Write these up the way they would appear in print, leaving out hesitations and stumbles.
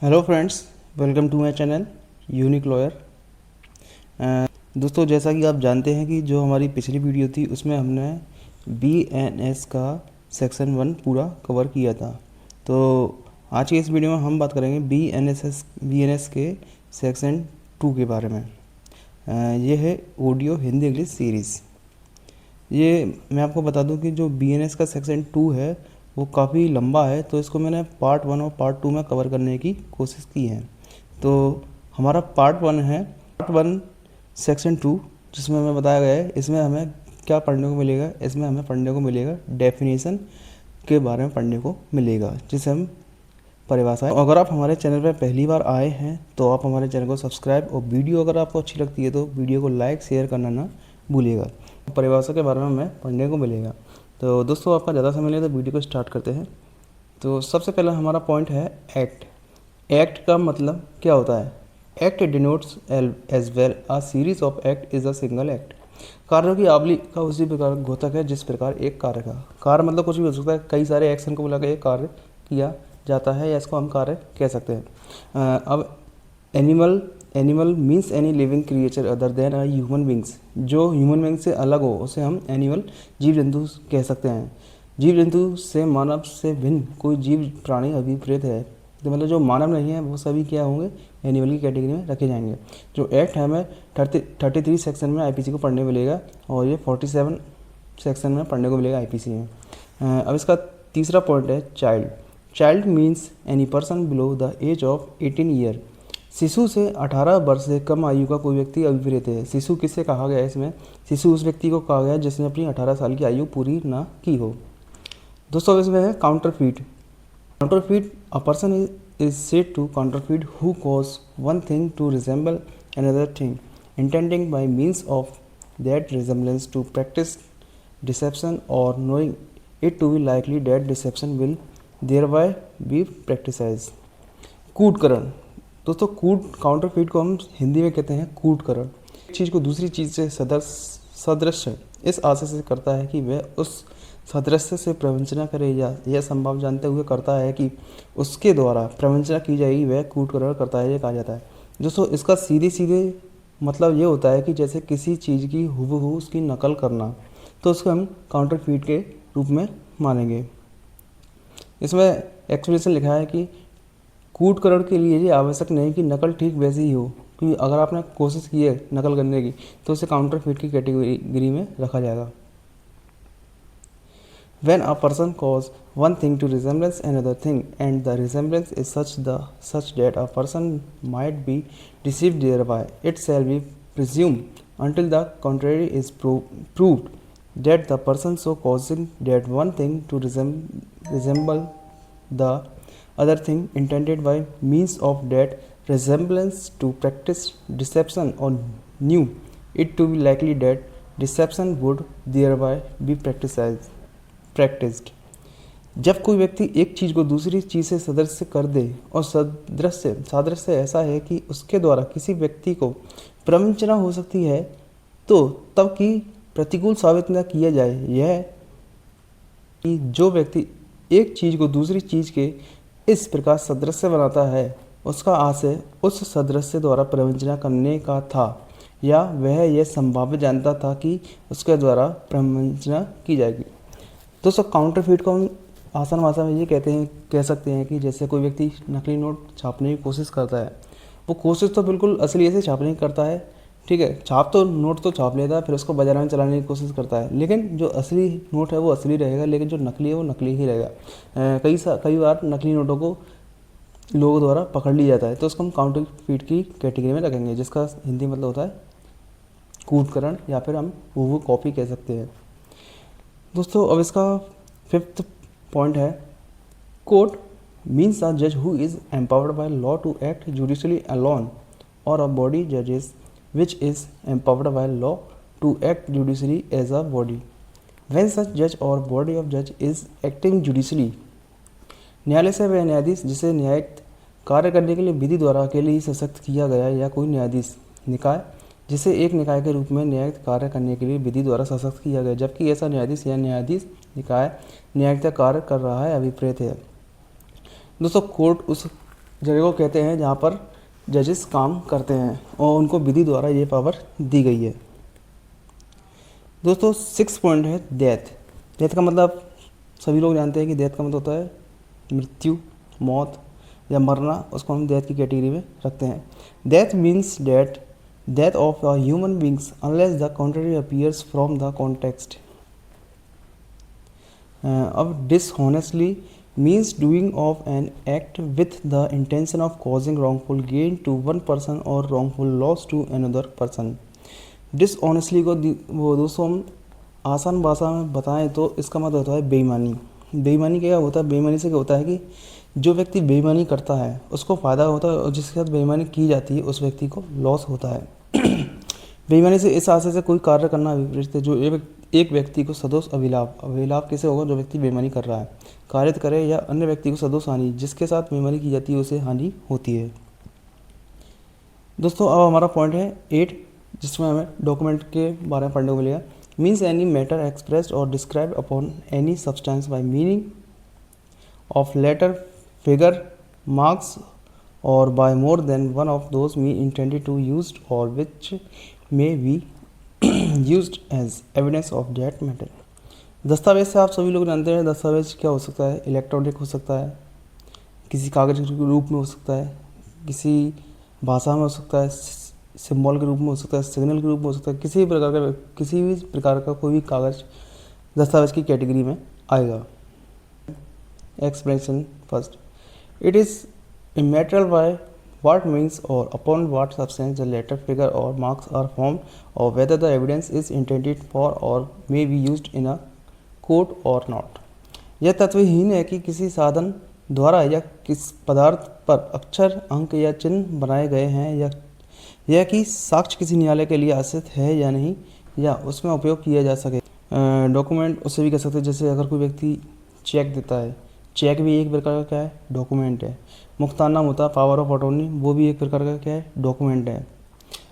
Hello friends, welcome to my channel unique lawyer. दोस्तों, जैसा कि आप जानते हैं कि जो हमारी पिछली वीडियो थी उसमें हमने BNS का सेक्शन 1 पूरा कवर किया था। तो आज की इस वीडियो में हम बात करेंगे BNS के सेक्शन 2 के बारे में। ये है ऑडियो हिंदी इंग्लिश सीरीज़। ये मैं आपको बता दूं कि जो BNS का सेक्शन 2 है वो काफ़ी लंबा है, तो इसको मैंने पार्ट 1 और पार्ट 2 में कवर करने की कोशिश की है। तो हमारा पार्ट 1 है, पार्ट 1 सेक्शन 2, जिसमें हमें बताया गया है इसमें हमें क्या पढ़ने को मिलेगा। इसमें हमें पढ़ने को मिलेगा डेफिनेशन के बारे में पढ़ने को मिलेगा, जिसे हम परिभाषा। अगर आप हमारे चैनल पर पहली बार आए हैं तो आप हमारे चैनल को सब्सक्राइब, और वीडियो अगर आपको अच्छी लगती है तो वीडियो को लाइक शेयर करना ना भूलिएगा। परिभाषा के बारे में हमें पढ़ने को मिलेगा। तो दोस्तों, आपका ज़्यादा समय नहीं तो वीडियो को स्टार्ट करते हैं। तो सबसे पहला हमारा पॉइंट है एक्ट। एक्ट का मतलब क्या होता है? Act denotes as well a series of act is a single act. कार्यों की आवली का उसी प्रकार घोतक है जिस प्रकार एक कार्य का। कार्य मतलब कुछ भी हो सकता है, कई सारे एक्शन को मिला के एक कार्य किया जाता है, या इसको हम कार्य कह सकते हैं। अब animal means any living creature other than a human beings. जो ह्यूमन बींग से अलग हो उसे हम एनिमल जीव जंतु कह सकते हैं। जीव जंतु से मानव से भिन्न कोई जीव प्राणी अभिप्रेत है, तो मतलब जो मानव नहीं है वो सभी क्या होंगे, एनिमल की कैटेगरी में रखे जाएंगे। जो एक्ट है हमें 33 सेक्शन में IPC को पढ़ने मिलेगा, और ये 47 सेक्शन में पढ़ने को मिलेगा IPC में। अब इसका तीसरा पॉइंट है child. Child means any person below the age of 18 year. शिशु से 18 वर्ष से कम आयु का कोई व्यक्ति अभिप्रेत है। शिशु किसे कहा गया है इसमें? शिशु उस व्यक्ति को कहा गया है जिसने अपनी 18 साल की आयु पूरी ना की हो। दोस्तों, इसमें है counterfeit. Counterfeit, a person is said to counterfeit who cause one thing to resemble another thing, intending by means of that resemblance to practice deception और knowing it to be likely that deception will thereby be practised. कूटकरण। दोस्तों, counterfeit को हम हिंदी में कहते हैं कूटकरण। एक चीज़ को दूसरी चीज़ से सदृश इस आशय से करता है कि वह उस सदृश्य से प्रवंचना करे, या यह संभव जानते हुए करता है कि उसके द्वारा प्रवंचना की जाएगी, वह कूटकरण करता है, ये कहा जाता है। दोस्तों, इसका सीधे सीधे मतलब ये होता है कि जैसे किसी चीज़ की हूबहू उसकी नकल करना, तो उसको हम काउंटरफीट के रूप में मानेंगे। इसमें एक्सप्लेनेशन लिखा है कि कूटकरण के लिए ये आवश्यक नहीं कि नकल ठीक वैसी ही हो, क्योंकि अगर आपने कोशिश की है नकल करने की तो उसे काउंटरफीट की कैटेगरी में रखा जाएगा। When a person cause one thing to resemble another thing, and the resemblance is such that a person might be deceived thereby, it shall be presumed until the contrary is proved that the person so causing that one thing to resemble the other thing intended by means of that resemblance to practice deception, or knew it to be likely that deception would thereby be practiced। जब कोई व्यक्ति एक चीज़ को दूसरी चीज़ से सदृश्य कर दे, और सादृश्य ऐसा है कि उसके द्वारा किसी व्यक्ति को प्रवंचना हो सकती है, तो तब की प्रतिकूल साबित न किया जाए, यह कि जो व्यक्ति एक चीज़ को दूसरी चीज़ के इस प्रकार सदृश्य बनाता है उसका आशय उस सदृश्य द्वारा प्रवंचना करने का था, या वह यह संभावित जानता था कि उसके द्वारा प्रवंचना की जाएगी। दोस्तों, काउंटरफीट को हम आसान भाषा में ये कह सकते हैं कि जैसे कोई व्यक्ति नकली नोट छापने की कोशिश करता है, वो कोशिश तो बिल्कुल असली ऐसे छापने की करता है, ठीक है, नोट तो छाप लेता है, फिर उसको बाजार में चलाने की कोशिश करता है, लेकिन जो असली नोट है वो असली रहेगा, लेकिन जो नकली है वो नकली ही रहेगा। कई बार नकली नोटों को लोगों द्वारा पकड़ लिया जाता है, तो उसको हम काउंटरफीट की कैटेगरी में रखेंगे, जिसका हिंदी मतलब होता है कूटकरण, या फिर हम वो कॉपी कह सकते हैं। दोस्तों, अब इसका 5th पॉइंट है कोर्ट मीन्स अ जज who is empowered by law to act judicially alone, और अ बॉडी जजेस which is empowered by law to act judicially as a body. When such judge or body of judge is acting judicially, न्यायालय से वह न्यायाधीश जिसे न्यायिक कार्य करने के लिए विधि द्वारा अकेले ही सशक्त किया गया, या कोई न्यायाधीश निकाय जिसे एक निकाय के रूप में न्यायिक कार्य करने के लिए विधि द्वारा सशक्त किया गया, जबकि ऐसा न्यायाधीश या न्यायाधीश निकाय न्यायिक कार्य कर रहा है, अभिप्रेत है। दोस्तों, कोर्ट उस जगह को कहते हैं जहाँ पर जजेस काम करते हैं और उनको विधि द्वारा ये पावर दी गई है। दोस्तों 6 पॉइंट है डेथ। डेथ का मतलब सभी लोग जानते हैं कि डेथ का मतलब होता है मृत्यु, मौत या मरना, उसको हम डेथ की कैटेगरी में रखते हैं। Death means death of a human beings unless the contrary appears from the context. अब dishonestly means doing of an act with the intention of causing wrongful gain to one person or wrongful loss to another person। Dishonestly को वो दोस्तों हम आसान भाषा में बताएं तो इसका मतलब होता है बेईमानी। बेईमानी क्या होता है? बेईमानी से क्या होता है कि जो व्यक्ति बेईमानी करता है उसको फ़ायदा होता है और जिसके साथ बेईमानी की जाती है उस व्यक्ति को लॉस होता है। बेईमानी से इस आशय से कोई कार्य करना विपरीत है जो एक व्यक्ति को सदोष अभिलाभ कैसे होगा? जो व्यक्ति बेईमानी कर रहा है कारित करे या अन्य व्यक्ति को सदोष हानि जिसके साथ बेईमानी की जाती है उसे हानि होती है। दोस्तों अब हमारा पॉइंट है 8 जिसमें हमें डॉक्यूमेंट के बारे में पढ़ने को मिलेगा। मीन्स एनी मैटर एक्सप्रेस्ड और describe upon any substance by meaning of letter, figure, marks और by more than one of those mean intended to used और which may be used as evidence of that matter. दस्तावेज से आप सभी लोग जानते हैं दस्तावेज क्या हो सकता है? इलेक्ट्रॉनिक हो सकता है, किसी कागज के रूप में हो सकता है, किसी भाषा में हो सकता है, सिंबल के रूप में हो सकता है, सिग्नल के रूप में हो सकता है, किसी भी प्रकार का कोई भी कागज दस्तावेज की कैटेगरी में आएगा। Explanation first, it is immaterial by what means or upon what substance the letter, figure or marks are formed or whether the evidence is intended for or may be used in a court or not। यह तत्वहीन है कि किसी साधन द्वारा या किस पदार्थ पर अक्षर, अंक या चिन्ह बनाए गए हैं या यह कि साक्ष्य किसी न्यायालय के लिए आश्रित है या नहीं या उसमें उपयोग किया जा सके। डॉक्यूमेंट उसे भी कह सकते हैं, जैसे अगर कोई व्यक्ति चेक देता है, चेक भी एक प्रकार का क्या है? डॉक्यूमेंट है। मुख्तारनामा होता है, पावर ऑफ अटॉर्नी, वो भी एक प्रकार का क्या है? डॉक्यूमेंट है।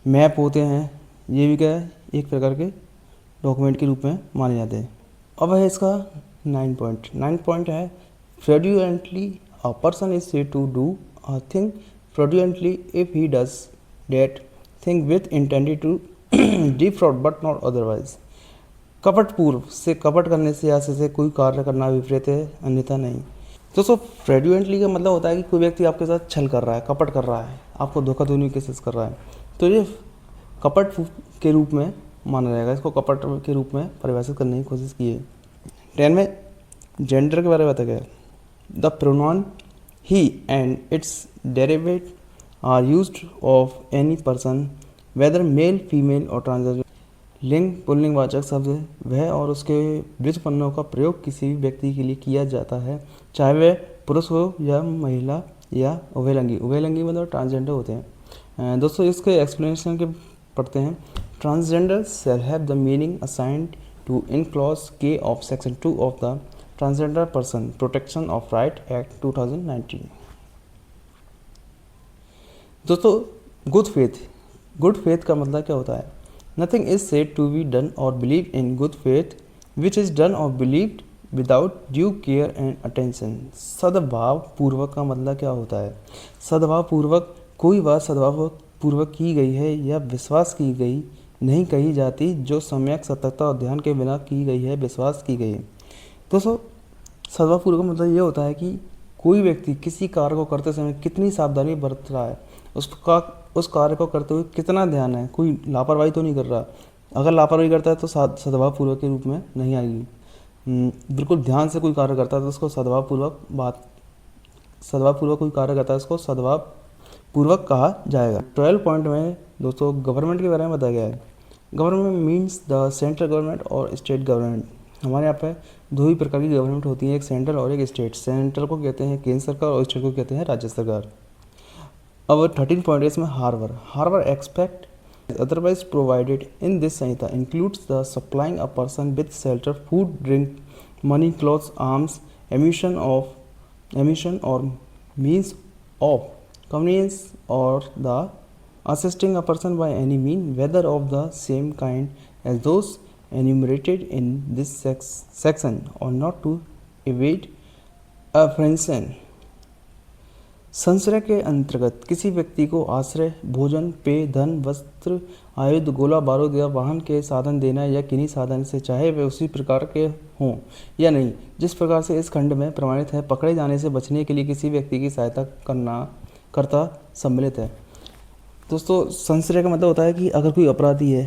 मैप होते हैं, ये भी क्या है? एक प्रकार के डॉक्यूमेंट के रूप में माने जाते हैं। अब है इसका 9 पॉइंट। 9 पॉइंट है fraudulently a person is said to do a thing fraudulently if he does that thing with intended to defraud but not otherwise. कपट पूर्व से, कपट करने से या से कोई कार्य करना विपरीत है, अन्यथा नहीं। दोस्तों फ्रॉडुलेंटली का मतलब होता है कि कोई व्यक्ति आपके साथ छल कर रहा है, कपट कर रहा है, आपको धोखा देने की कोशिश कर रहा है, तो ये कपट के रूप में माना जाएगा। इसको कपट के रूप में परिभाषित करने की कोशिश की है। 10 में जेंडर के बारे में बताया गया। The pronoun he and its derivative are used of any person whether male, female और ट्रांसजेंडर। लिंग पुल्लिंगवाचक शब्द वह और उसके व्युत्पन्नों का प्रयोग किसी भी व्यक्ति के लिए किया जाता है, चाहे वह पुरुष हो या महिला या उभयलिंगी। उभयलिंगी मतलब ट्रांसजेंडर होते हैं। दोस्तों इसके एक्सप्लेनेशन के पढ़ते हैं। Transgender shall have the meaning assigned to in clause k of section 2 of the transgender person protection of right act 2019। दोस्तों गुड फेथ, गुड फेथ का मतलब क्या होता है? Nothing is said to be done or believed in good faith which is done or believed without due care and attention। सद्भाव पूर्वक का मतलब क्या होता है? सद्भाव पूर्वक कोई बात सद्भाव पूर्वक की गई है या विश्वास की गई नहीं कही जाती, जो सम्यक सतर्कता और ध्यान के बिना की गई है, विश्वास की गई है। दोस्तों सद्भाव पूर्वक का मतलब ये होता है कि कोई व्यक्ति किसी कार्य को करते समय कितनी सावधानी बरत रहा है, उस कार्य को करते हुए कितना ध्यान है, कोई लापरवाही तो नहीं कर रहा। अगर लापरवाही करता है तो सद्भावपूर्वक के रूप में नहीं आएगी। बिल्कुल ध्यान से कोई कार्य करता है तो उसको सद्भावपूर्वक कोई कार्य करता है उसको सद्भावपूर्वक कहा जाएगा। 12 पॉइंट में दोस्तों गवर्नमेंट के बारे में बताया गया है। Government means the central government और स्टेट गवर्नमेंट। हमारे यहाँ पे 2 ही प्रकार की गवर्नमेंट होती है, एक सेंट्रल और एक स्टेट। सेंट्रल को कहते हैं केंद्र सरकार और स्टेट को कहते हैं राज्य सरकार। अब 13 पॉइंट इसमें harbour expect otherwise provided in this Sanhita includes the supplying a person with shelter, food, drink, money, clothes, arms, ammunition और मीन्स ऑफ कन्वीनियंस और the assisting a person by any mean whether of the same kind as those enumerated in this section or not to evade apprehension। संश्रय के अंतर्गत किसी व्यक्ति को आश्रय, भोजन, पेय, धन, वस्त्र, आयुध, गोला बारूद या वाहन के साधन देना या किन्हीं साधन से, चाहे वे उसी प्रकार के हों या नहीं, जिस प्रकार से इस खंड में प्रमाणित है, पकड़े जाने से बचने के लिए किसी व्यक्ति की सहायता करता सम्मिलित है। दोस्तों संश्रय का मतलब होता है कि अगर कोई अपराधी है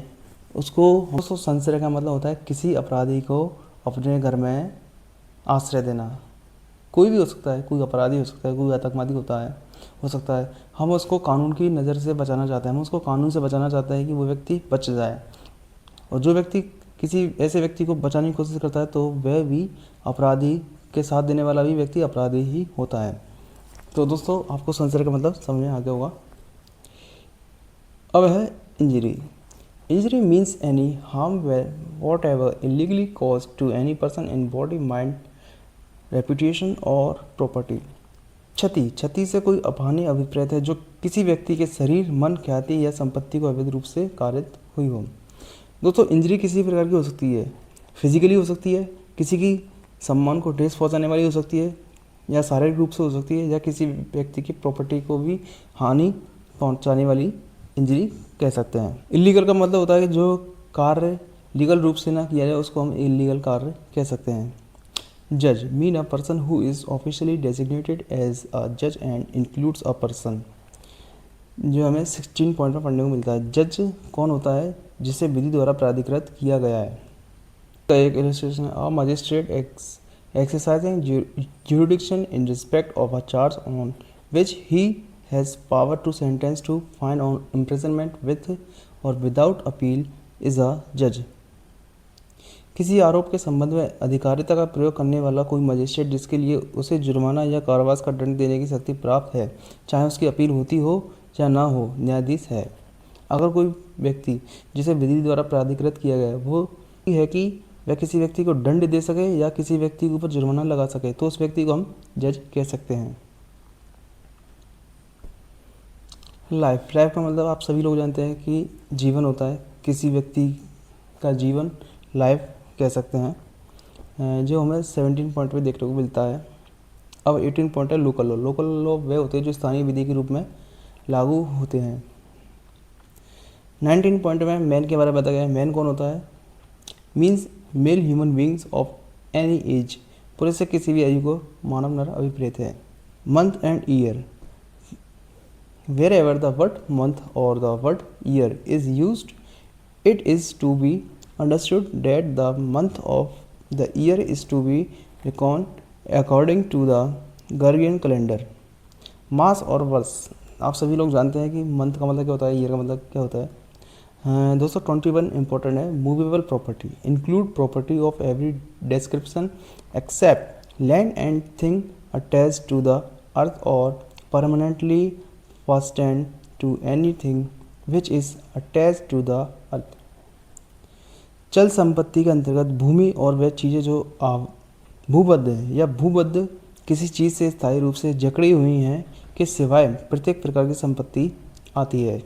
दोस्तों संश्रय का मतलब होता है किसी अपराधी को अपने घर में आश्रय देना। कोई भी हो सकता है, कोई अपराधी हो सकता है, कोई आतंकवादी हो सकता है। हम उसको कानून की नज़र से बचाना चाहते हैं, हम उसको कानून से बचाना चाहते हैं कि वो व्यक्ति बच जाए। और जो व्यक्ति किसी ऐसे व्यक्ति को बचाने की कोशिश करता है तो वह भी अपराधी के साथ देने वाला भी व्यक्ति अपराधी ही होता है। तो दोस्तों आपको संश्रय का मतलब समझ में आ गया होगा। अब है injury. Injury means any harm whatever illegally cause to any person in body, mind, reputation और प्रॉपर्टी। क्षति से कोई हानि अभिप्रेत है जो किसी व्यक्ति के शरीर, मन, ख्याति या संपत्ति को अवैध रूप से कारित हुई हो। दोस्तों इंजरी किसी प्रकार की हो सकती है, फिजिकली हो सकती है, किसी की सम्मान को ठेस पहुंचाने वाली हो सकती है, या शारीरिक रूप से हो सकती है, या किसी व्यक्ति की प्रॉपर्टी को भी हानि पहुंचाने वाली इंजरी कह सकते हैं। इलीगल का मतलब होता है कि जो कार्य लीगल रूप से ना किया जाए उसको हम इलीगल कार्य कह सकते हैं। जज mean a person who is officially designated as a जज एंड इंक्लूड्स अ पर्सन, जो हमें 16 पॉइंट में पढ़ने को मिलता है। जज कौन होता है? जिसे विधि द्वारा प्राधिकृत किया गया है। तो एक इलस्ट्रेशन है, a magistrate exercising jurisdiction in respect of a charge on which he has power to sentence to fine or imprisonment with or without appeal is a judge। किसी आरोप के संबंध में अधिकारिता का प्रयोग करने वाला कोई मजिस्ट्रेट जिसके लिए उसे जुर्माना या कारावास का दंड देने की शक्ति प्राप्त है, चाहे उसकी अपील होती हो या ना हो, न्यायाधीश है। अगर कोई व्यक्ति जिसे विधि द्वारा प्राधिकृत किया गया है वो है कि वह किसी व्यक्ति को दंड दे सके या किसी व्यक्ति के ऊपर जुर्माना लगा सके तो उस व्यक्ति को हम जज कह सकते हैं। लाइफ का मतलब आप सभी लोग जानते हैं कि जीवन होता है, किसी व्यक्ति का जीवन लाइफ कह सकते हैं, जो हमें 17 पॉइंट पे देखने को मिलता है। अब 18 पॉइंट है लोकल लॉ। लोकल लॉ वे होते हैं जो स्थानीय विधि के रूप में लागू होते हैं। 19 पॉइंट में मैन के बारे में बताया गया है। मैन कौन होता है? Means male human beings of any as, पुरुष से किसी भी आयु को मानव नर अभिप्रेत है। Month and year, wherever the word month और the word year is used, it is to be understood that the month of the year is to be reckoned according to the Gregorian calendar। मास और वर्ष, आप सभी लोग जानते हैं कि month का मतलब क्या होता है, ईयर का मतलब क्या होता है। दोस्तों 21 इंपॉर्टेंट है। Movable property include property of every description except land and thing attach to the earth और permanently fastened to anything which is attach to the earth. चल संपत्ति के अंतर्गत भूमि और वह चीज़ें जो भूबद्ध है या भूबद्ध किसी चीज़ से स्थायी रूप से जकड़ी हुई हैं के सिवाय प्रत्येक प्रकार की संपत्ति आती है।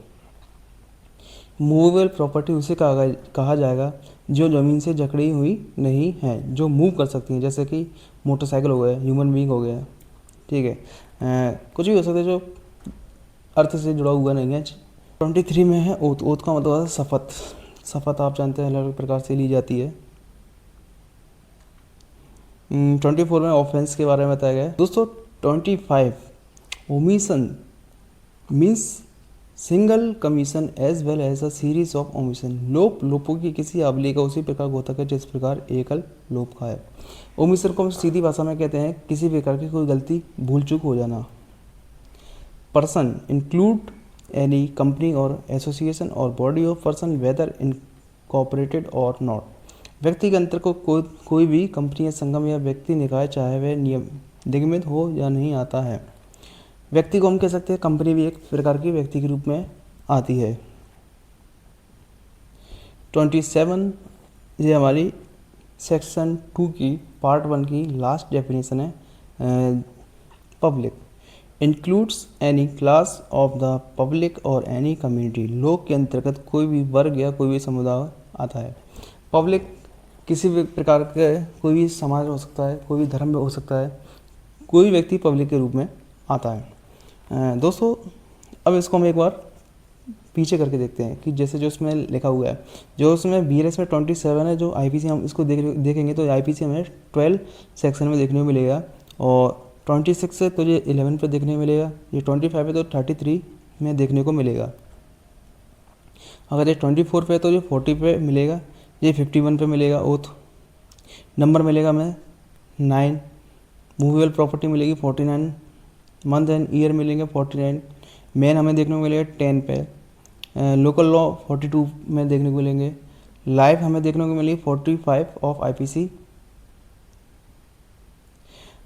मूवेबल प्रॉपर्टी उसे कहा जाएगा जो ज़मीन से जकड़ी हुई नहीं है, जो मूव कर सकती हैं, जैसे कि मोटरसाइकिल हो गया, ह्यूमन बीइंग हो गया, ठीक है। कुछ भी हो सकता है जो अर्थ से जुड़ा हुआ नहीं है। 23 में है ओथ। ओथ का मतलब है शपथ। शपथ आप जानते हैं अलग अलग प्रकार से ली जाती है। 24 में ऑफेंस के बारे में बताया गया है। दोस्तों 25 omission means single commission as well as a series of omission. लोपों की किसी आबली का उसी प्रकार घोतक है जिस प्रकार एकल लोप का है। ओमिशन को हम सीधी भाषा में कहते हैं किसी प्रकार की कोई गलती, भूल चूक हो जाना। पर्सन इंक्लूड एनी कंपनी और एसोसिएशन और body of person whether incorporated और नॉट। व्यक्ति के अंतर को कोई भी कंपनी या संगम या व्यक्ति निकाय चाहे वह निगमित हो या नहीं आता है। व्यक्ति को हम कह सकते हैं, कंपनी भी एक प्रकार की व्यक्ति के रूप में आती है। 27 ये हमारी सेक्शन 2 की पार्ट 1 की लास्ट डेफिनेशन है। Public includes any class of the public और एनी कम्युनिटी। लोक के अंतर्गत कोई भी वर्ग या कोई भी समुदाय आता है। पब्लिक किसी भी प्रकार के कोई भी समाज हो सकता है, कोई भी धर्म में हो सकता है, कोई व्यक्ति पब्लिक के रूप में आता है। दोस्तों अब इसको हम एक बार पीछे करके देखते हैं कि जैसे जो इसमें लिखा हुआ है, जो उसमें BNS में 27 है, जो IPC हम इसको देखेंगे तो IPC हमें 12 सेक्शन में देखने को मिलेगा, और 26 है तो ये 11 पे देखने को मिलेगा, ये 25 है तो 33 में देखने को मिलेगा, अगर ये 24 पे है तो ये 40 पे मिलेगा, ये 51 पे मिलेगा ओथ नंबर मिलेगा हमें 9, मूवेबल प्रॉपर्टी मिलेगी 49, मंथ एंड ईयर मिलेंगे 49, मैन हमें देखने को मिलेगा 10 पे, लोकल लॉ 42 में देखने को मिलेंगे, लाइफ हमें देखने को मिलेगी 45 ऑफ IPC,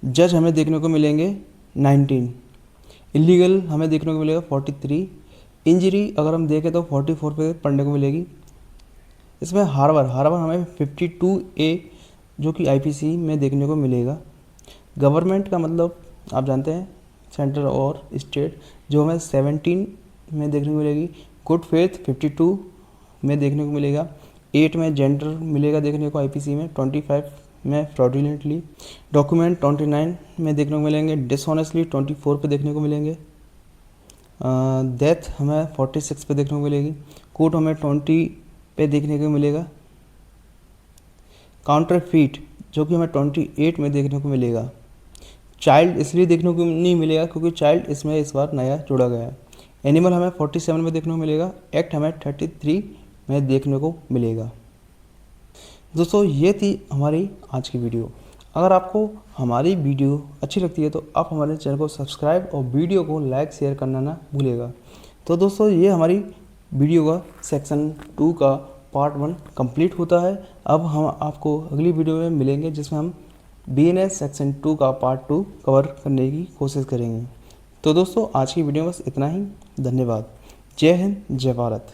जज हमें देखने को मिलेंगे 19, इलीगल हमें देखने को मिलेगा 43, इंजरी अगर हम देखें तो 44 पे पढ़ने को मिलेगी। इसमें हार्बर हमें 52A जो कि IPC में देखने को मिलेगा। गवर्नमेंट का मतलब आप जानते हैं सेंट्रल और स्टेट, जो हमें 17 में देखने को मिलेगी। गुड फेथ 52 में देखने को मिलेगा। 8 में जेंडर मिलेगा देखने को IPC में। 25 में फ्रॉडुलेंटली। डॉक्यूमेंट 29 में देखने को मिलेंगे। डिसऑनेस्टली 24 पे देखने को मिलेंगे। डेथ हमें 46 पे देखने को मिलेगी। कोर्ट हमें 20 पे देखने को मिलेगा। काउंटरफीट जो कि हमें 28 में देखने को मिलेगा। चाइल्ड इसलिए देखने को नहीं मिलेगा क्योंकि चाइल्ड इसमें इस बार नया जोड़ा गया है। एनिमल हमें 47 में देखने को मिलेगा। एक्ट हमें 33 में देखने को मिलेगा। दोस्तों ये थी हमारी आज की वीडियो। अगर आपको हमारी वीडियो अच्छी लगती है तो आप हमारे चैनल को सब्सक्राइब और वीडियो को लाइक शेयर करना ना भूलिएगा। तो दोस्तों ये हमारी वीडियो का सेक्शन 2 का पार्ट 1 कंप्लीट होता है। अब हम आपको अगली वीडियो में मिलेंगे जिसमें हम BNS सेक्शन 2 का पार्ट 2 कवर करने की कोशिश करेंगे। तो दोस्तों आज की वीडियो में बस इतना ही। धन्यवाद। जय हिंद, जय भारत।